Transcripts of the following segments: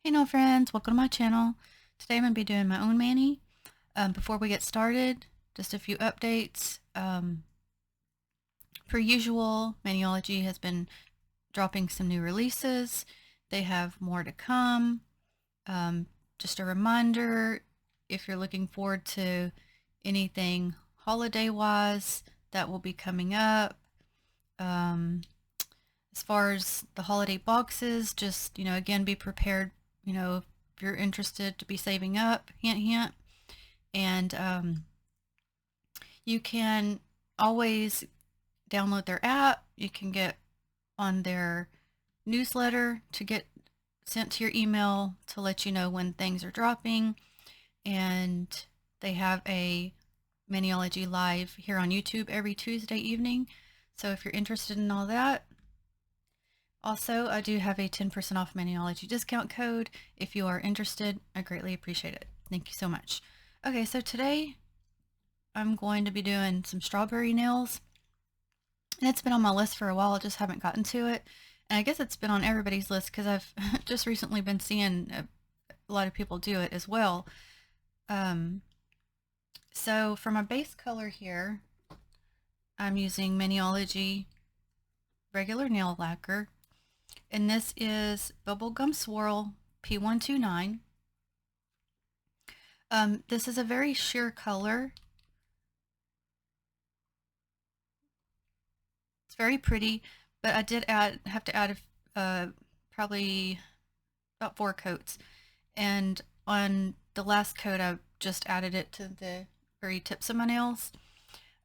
Hey no friends, welcome to my channel. Today I'm going to be doing my own mani. Before we get started, just a few updates. Per usual, Maniology has been dropping some new releases. They have more to come. Just a reminder, if you're looking forward to anything holiday-wise, that will be coming up. As far as the holiday boxes, just, again, be prepared, if you're interested to be saving up, hint, hint. And you can always download their app. You can get on their newsletter to get sent to your email to let you know when things are dropping. And they have a Maniology Live here on YouTube every Tuesday evening. So if you're interested in all that. Also, I do have a 10% off Maniology discount code. If you are interested, I greatly appreciate it. Thank you so much. Okay, so today I'm going to be doing some strawberry nails. And it's been on my list for a while, I just haven't gotten to it. And I guess it's been on everybody's list because I've just recently been seeing a lot of people do it as well. So for my base color here, I'm using Maniology regular nail lacquer. And this is Bubblegum Swirl P129. This is a very sheer color. It's very pretty, but I did have to add probably about 4 coats. And on the last coat, I just added it to the very tips of my nails.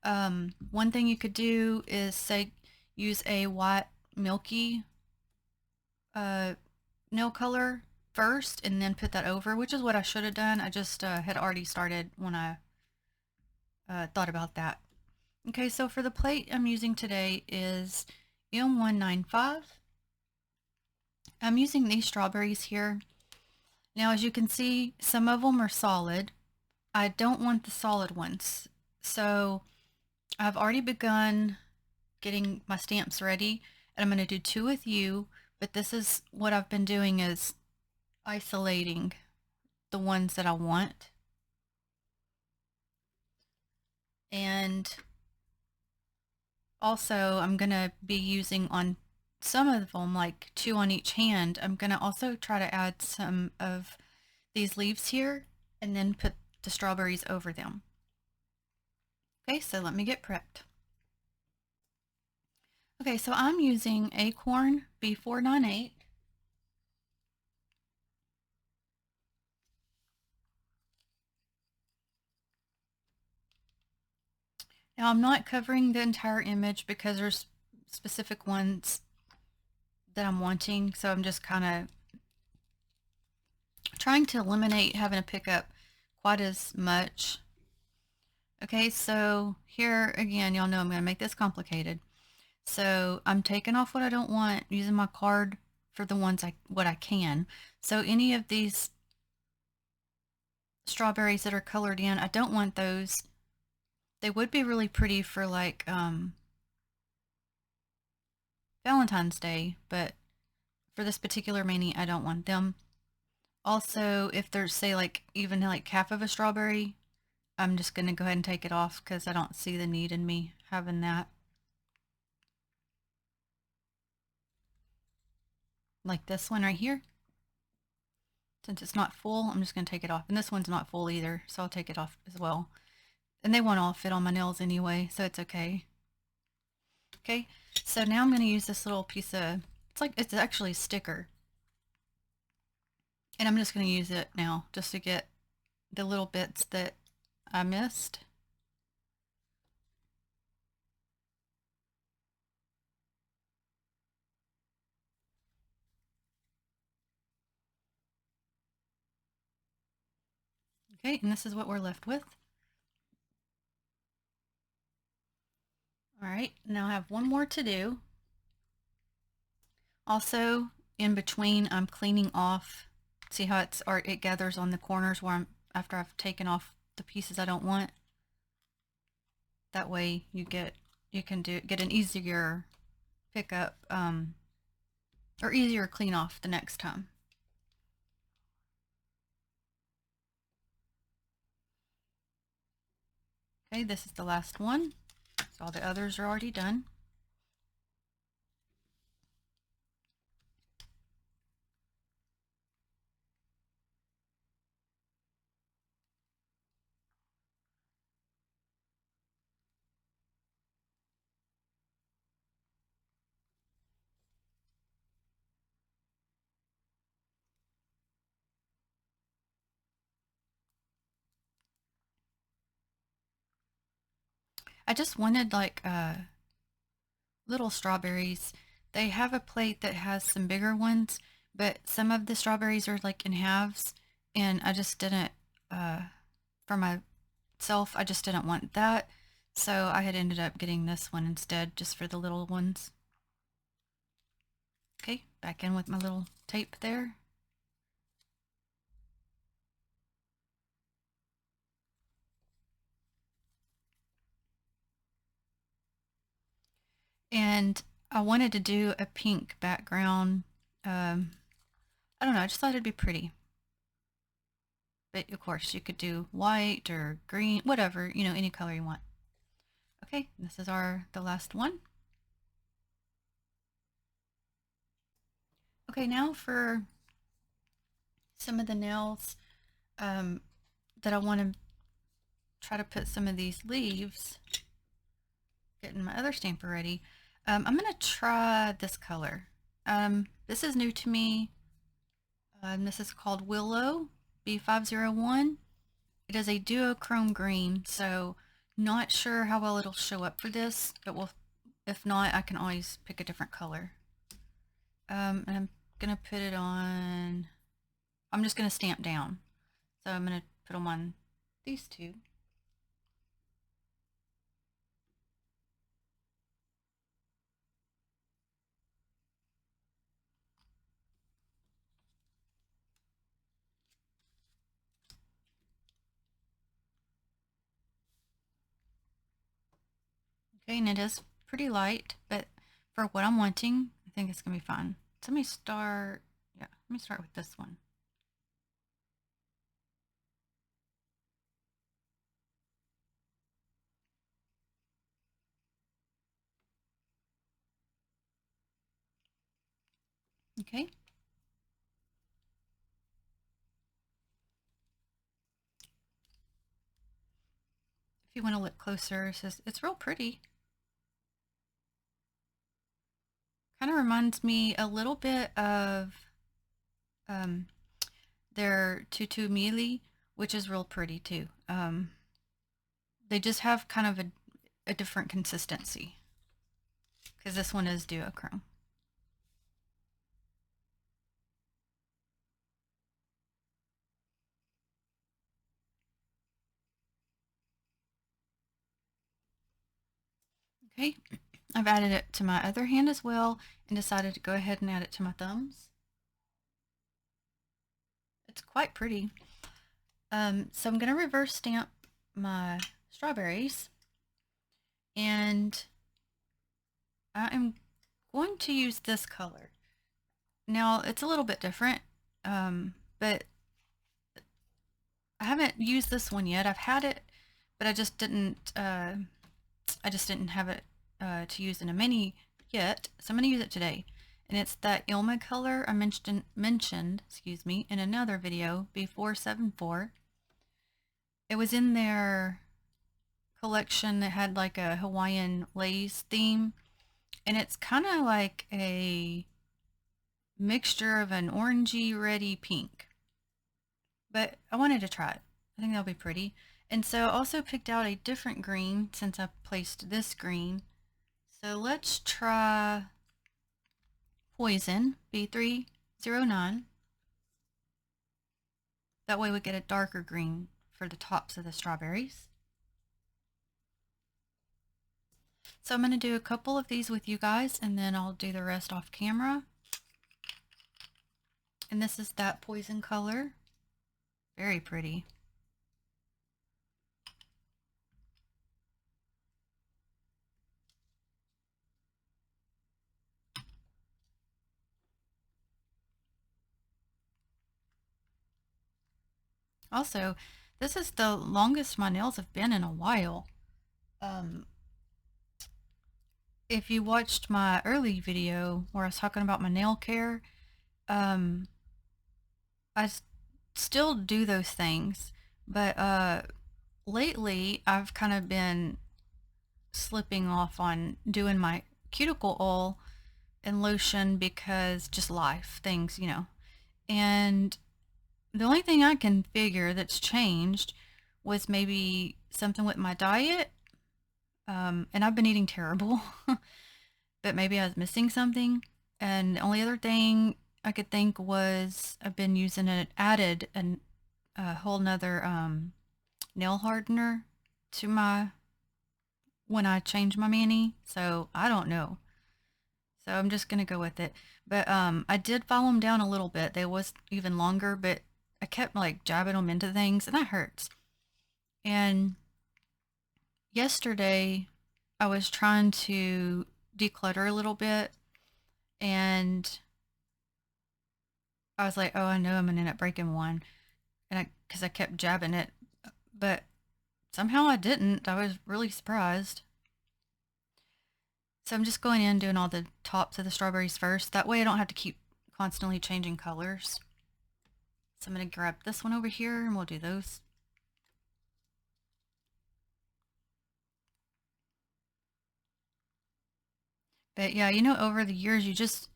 One thing you could do is use a white milky nail color first and then put that over, which is what I should have done. I just had already started when I thought about that. Okay, so for the plate I'm using today is M195. I'm using these strawberries here. Now, as you can see, some of them are solid. I don't want the solid ones. So I've already begun getting my stamps ready, and I'm going to do 2 with you, but this is what I've been doing, is isolating the ones that I want. And also I'm going to be using on some of them, like 2 on each hand. I'm going to also try to add some of these leaves here and then put the strawberries over them. Okay, so let me get prepped. Okay, so I'm using Acorn B498. Now I'm not covering the entire image because there's specific ones that I'm wanting, so I'm just kind of trying to eliminate having to pick up quite as much. Okay, so here again, y'all know I'm going to make this complicated. So I'm taking off what I don't want, using my card for the ones what I can. So any of these strawberries that are colored in, I don't want those. They would be really pretty for like Valentine's Day, but for this particular mani, I don't want them. Also, if there's, say, like even like half of a strawberry, I'm just going to go ahead and take it off because I don't see the need in me having that. Like this one right here. Since it's not full, I'm just going to take it off. And this one's not full either, so I'll take it off as well. And they won't all fit on my nails anyway, so it's okay. Okay, so now I'm going to use this little piece of, it's actually a sticker. And I'm just going to use it now just to get the little bits that I missed. Okay, and this is what we're left with. All right, now I have one more to do. Also, in between, I'm cleaning off. See how it gathers on the corners where after I've taken off the pieces I don't want. That way you can get an easier pickup or easier clean off the next time. Okay, this is the last one. So all the others are already done. I just wanted like little strawberries. They have a plate that has some bigger ones, but some of the strawberries are like in halves, and I just didn't, uh, for myself, I just didn't want that. So I had ended up getting this one instead, just for the little ones. Okay, back in with my little tape there. And I wanted to do a pink background. Um, I don't know, I just thought it'd be pretty. But of course, you could do white or green, whatever, you know, any color you want. Okay, this is the last one. Okay, now for some of the nails um, that I want to try to put some of these leaves, getting my other stamper ready. I'm going to try this color. This is new to me. This is called Willow B501. It is a duochrome green, so not sure how well it'll show up for this, but if not, I can always pick a different color. And I'm going to put it on, I'm just going to stamp down. So I'm going to put them on these two. Okay, and it is pretty light, but for what I'm wanting, I think it's going to be fun. So let me start, yeah, let me start with this one. Okay. If you want to look closer, it's real pretty. Kind of reminds me a little bit of um, their Tutu Mili, which is real pretty too. They just have kind of a different consistency because this one is duochrome. Okay, I've added it to my other hand as well and decided to go ahead and add it to my thumbs. It's quite pretty. So I'm going to reverse stamp my strawberries, and I am going to use this color. Now it's a little bit different, but I haven't used this one yet. I've had it, but I just didn't have it to use in a mini yet. So I'm going to use it today, and it's that Ilima color I mentioned, excuse me, in another video, B474. It was in their collection that had like a Hawaiian lace theme, and it's kind of like a mixture of an orangey reddy pink, but I wanted to try it. I think that'll be pretty. And so I also picked out a different green since I placed this green. So let's try Poison B309. That way we get a darker green for the tops of the strawberries. So I'm going to do a couple of these with you guys, and then I'll do the rest off camera. And this is that Poison color. Very pretty. Also, this is the longest my nails have been in a while. Um, if you watched my early video where I was talking about my nail care, um, I still do those things, but lately I've kind of been slipping off on doing my cuticle oil and lotion because just life things, you know. And the only thing I can figure that's changed was maybe something with my diet. And I've been eating terrible, but maybe I was missing something. And the only other thing I could think was I've been using a whole nother nail hardener to my when I change my mani. So I don't know. So I'm just gonna go with it. But I did follow them down a little bit. They was even longer, but I kept like jabbing them into things, and that hurts. And yesterday, I was trying to declutter a little bit, and I was like, "Oh, I know I'm gonna end up breaking one," and because I kept jabbing it, but somehow I didn't. I was really surprised. So I'm just going in doing all the tops of the strawberries first. That way I don't have to keep constantly changing colors. So I'm going to grab this one over here and we'll do those. But yeah, you know, over the years you just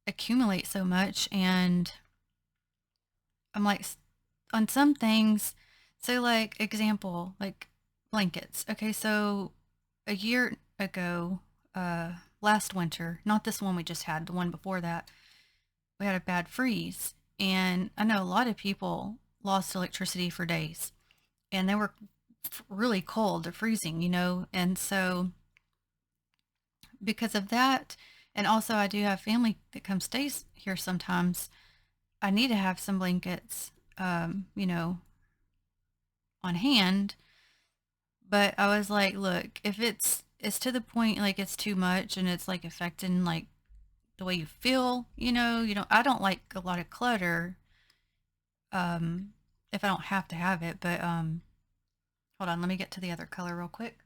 accumulate so much, and I'm like on some things, so like example, like blankets. Okay, so a year ago, last winter, not this one we just had, the one before that, we had a bad freeze. And I know a lot of people lost electricity for days, and they were really cold, they're freezing, you know. And so because of that, and also I do have family that comes stays here sometimes, I need to have some blankets, you know, on hand. But I was like, look, if it's to the point like it's too much and it's like affecting like the way you feel, you know, I don't like a lot of clutter, um, if I don't have to have it. But hold on, let me get to the other color real quick.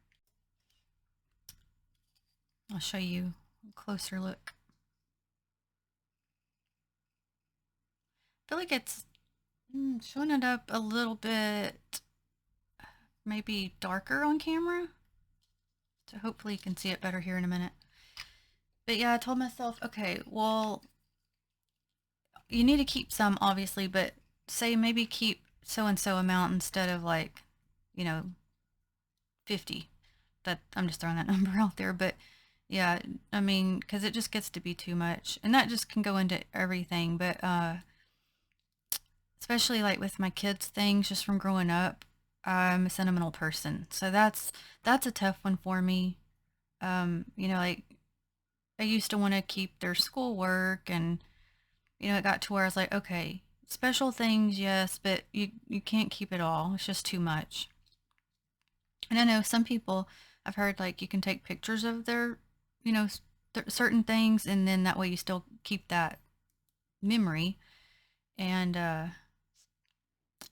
I'll show you a closer look. I feel like it's showing it up a little bit, maybe darker on camera. So hopefully you can see it better here in a minute. But yeah, I told myself, okay, well, you need to keep some, obviously, but say maybe keep so and so amount instead of like, you know, 50. That I'm just throwing that number out there, but yeah, I mean, because it just gets to be too much, and that just can go into everything. But especially like with my kids' things, just from growing up, I'm a sentimental person, so that's a tough one for me. You know, like I used to want to keep their schoolwork, and you know, it got to where I was like, okay, special things, yes, but you can't keep it all. It's just too much. And I know some people, I've heard like you can take pictures of their, you know, certain things, and then that way you still keep that memory. And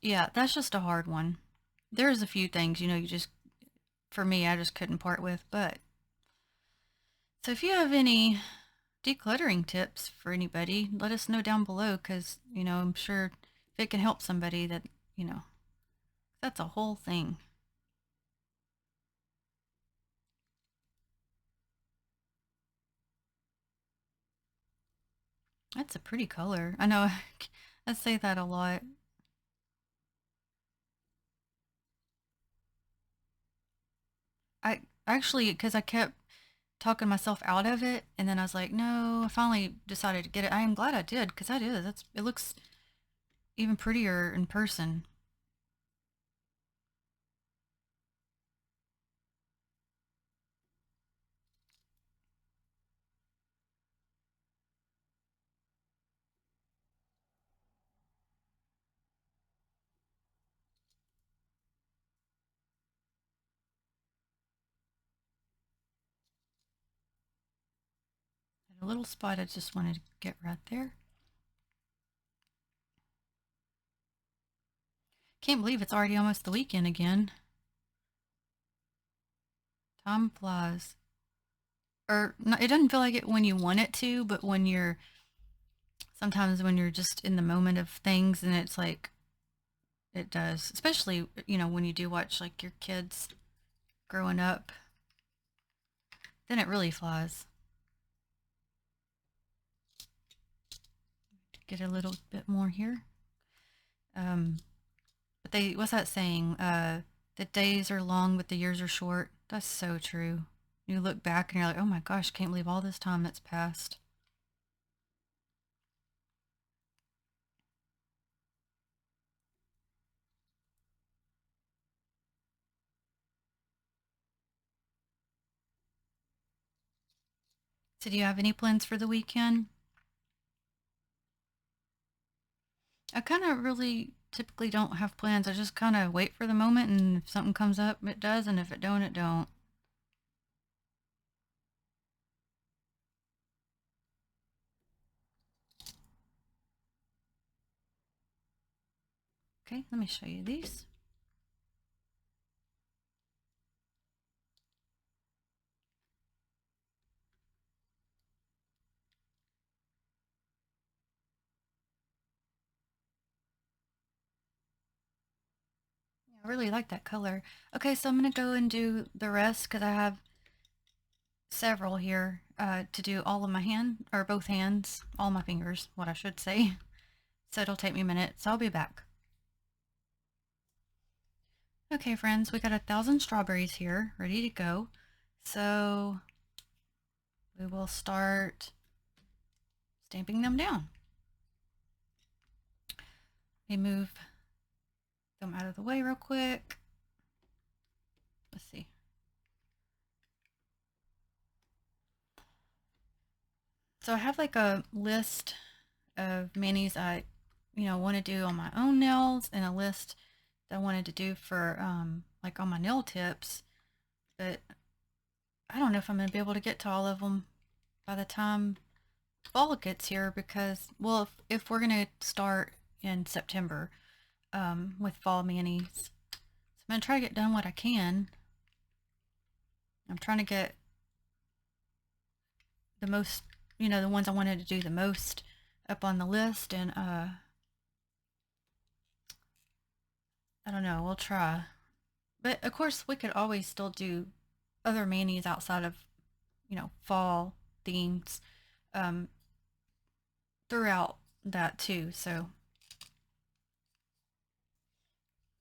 yeah, that's just a hard one. There's a few things, you know, you just, for me, I just couldn't part with. But so if you have any decluttering tips for anybody, let us know down below, because, you know, I'm sure if it can help somebody, that, you know, that's a whole thing. That's a pretty color. I know I say that a lot. I actually, because I kept talking myself out of it, and then I was like, no, I finally decided to get it. I am glad I did, because I did. It looks even prettier in person. A little spot I just wanted to get right there. Can't believe it's already almost the weekend again. Time flies. Or no, it doesn't feel like it when you want it to, but when you're sometimes when you're just in the moment of things, and it's like it does. Especially, when you do watch like your kids growing up, then it really flies. Get a little bit more here. But what's that saying? The days are long, but the years are short. That's so true. You look back and you're like, oh my gosh, can't believe all this time that's passed. So, do you have any plans for the weekend? I kind of really typically don't have plans. I just kind of wait for the moment, and if something comes up, it does, and if it don't, it don't. Okay, let me show you these. I really like that color. Okay, so I'm going to go and do the rest because I have several here to do all of my hand, or both hands, all my fingers, what I should say. So it'll take me a minute, so I'll be back. Okay, friends, we got 1,000 strawberries here ready to go. So we will start stamping them down. Let me move them out of the way real quick. Let's see. So I have like a list of manis I, want to do on my own nails, and a list that I wanted to do for like on my nail tips. But I don't know if I'm going to be able to get to all of them by the time fall gets here, because, well, if we're going to start in September with fall manis, so I'm going to try to get done what I can. I'm trying to get the most, the ones I wanted to do the most up on the list, and I don't know, we'll try. But of course, we could always still do other manis outside of, fall themes um, throughout that too. So,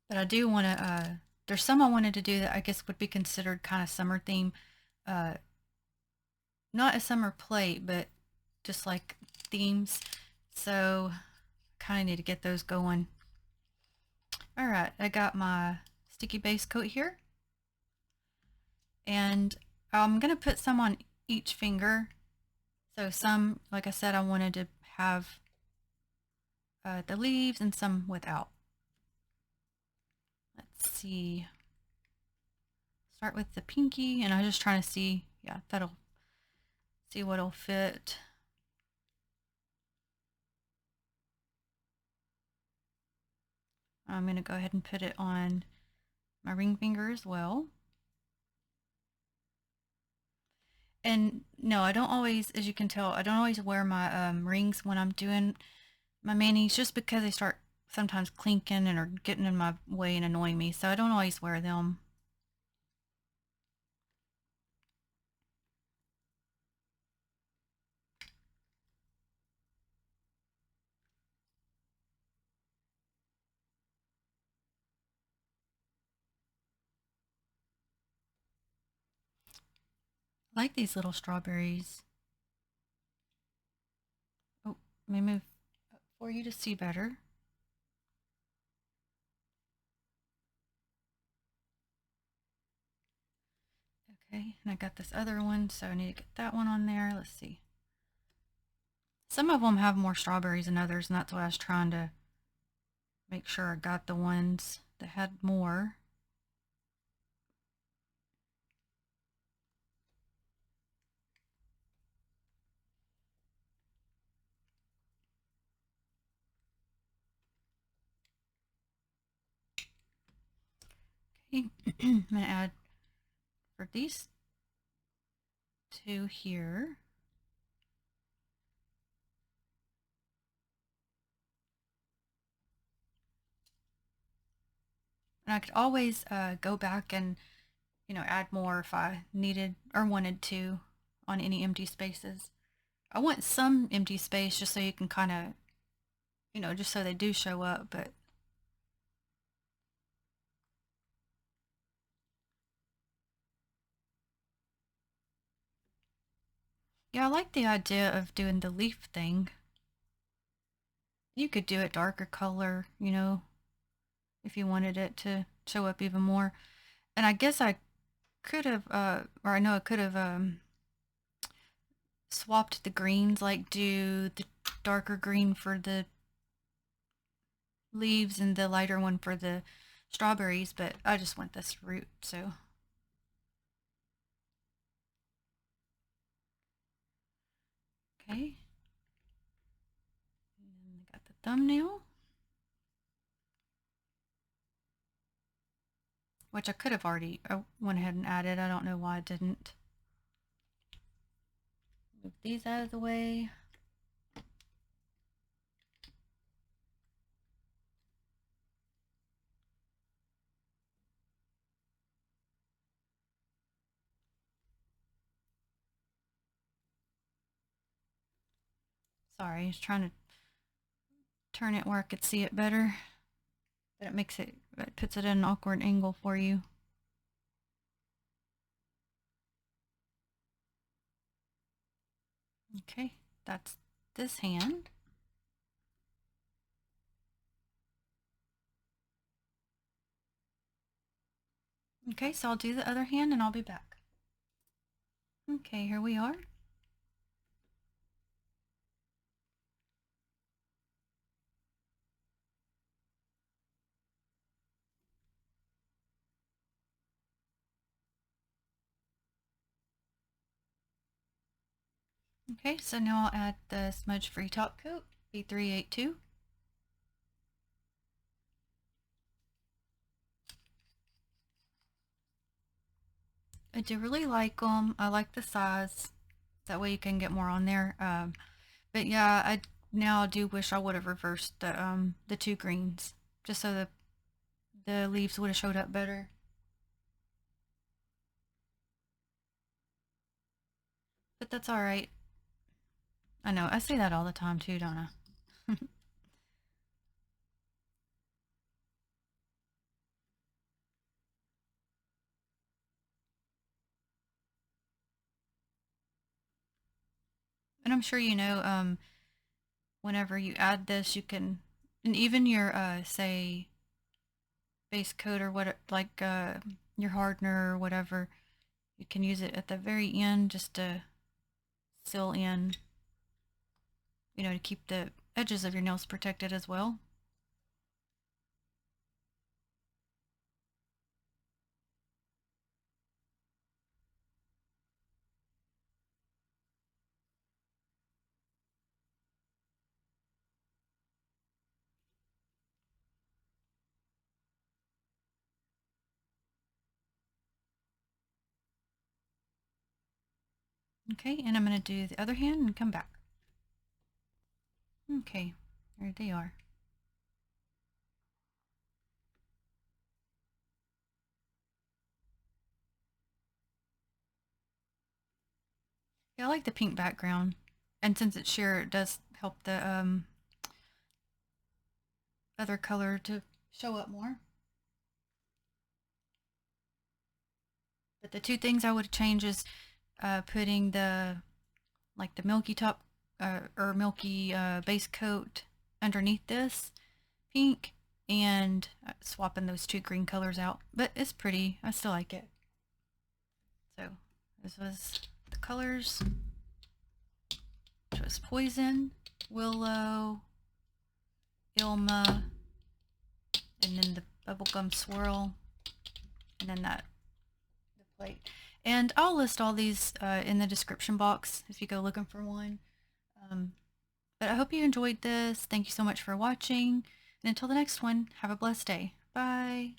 but I do want to. There's some I wanted to do that I guess would be considered kind of summer theme, uh, not a summer plate, but just like themes. So, kind of need to get those going. All right, I got my sticky base coat here, and I'm gonna put some on each finger. So some, like I said, I wanted to have the leaves, and some without. Let's see. Start with the pinky, and I'm just trying to see, yeah, that'll see what'll fit. I'm going to go ahead and put it on my ring finger as well. And no, I don't always, as you can tell, I don't always wear my rings when I'm doing my manis, just because they start sometimes clinking and are getting in my way and annoying me. So I don't always wear them. I like these little strawberries. Oh, let me move up for you to see better. Okay, and I got this other one, so I need to get that one on there. Let's see. Some of them have more strawberries than others, and that's why I was trying to make sure I got the ones that had more. Okay, I'm going to add for these to here. And I could always go back and, add more if I needed or wanted to on any empty spaces. I want some empty space just so you can kind of, just so they do show up, but yeah, I like the idea of doing the leaf thing. You could do it darker color, if you wanted it to show up even more. And I guess I could have, or I know I could have swapped the greens, like do the darker green for the leaves and the lighter one for the strawberries, but I just want this root, so. Okay. And then I got the thumbnail, which I could have already went ahead and added. I don't know why I didn't. Move these out of the way. Sorry, I was trying to turn it where I could see it better. But it puts it at an awkward angle for you. Okay, that's this hand. Okay, so I'll do the other hand and I'll be back. Okay, here we are. Okay, so now I'll add the Smudge Free Top Coat, B382. I do really like them. I like the size. That way you can get more on there. But yeah, I now do wish I would have reversed the two greens, just so the leaves would have showed up better. But that's all right. I know, I say that all the time too, don't I? And I'm sure whenever you add this, you can, and even your say base coat or what, like your hardener or whatever, you can use it at the very end just to seal in, to keep the edges of your nails protected as well. Okay, and I'm going to do the other hand and come back. Okay, there they are. Yeah, I like the pink background. And since it's sheer, it does help the other color to show up more. But the two things I would change is putting the milky top or milky base coat underneath this pink and swapping those two green colors out. But it's pretty. I still like it. So this was the colors, which was Poison, Willow, Ilima, and then the bubblegum swirl, and then the plate. And I'll list all these in the description box if you go looking for one. But I hope you enjoyed this. Thank you so much for watching. And until the next one, have a blessed day. Bye.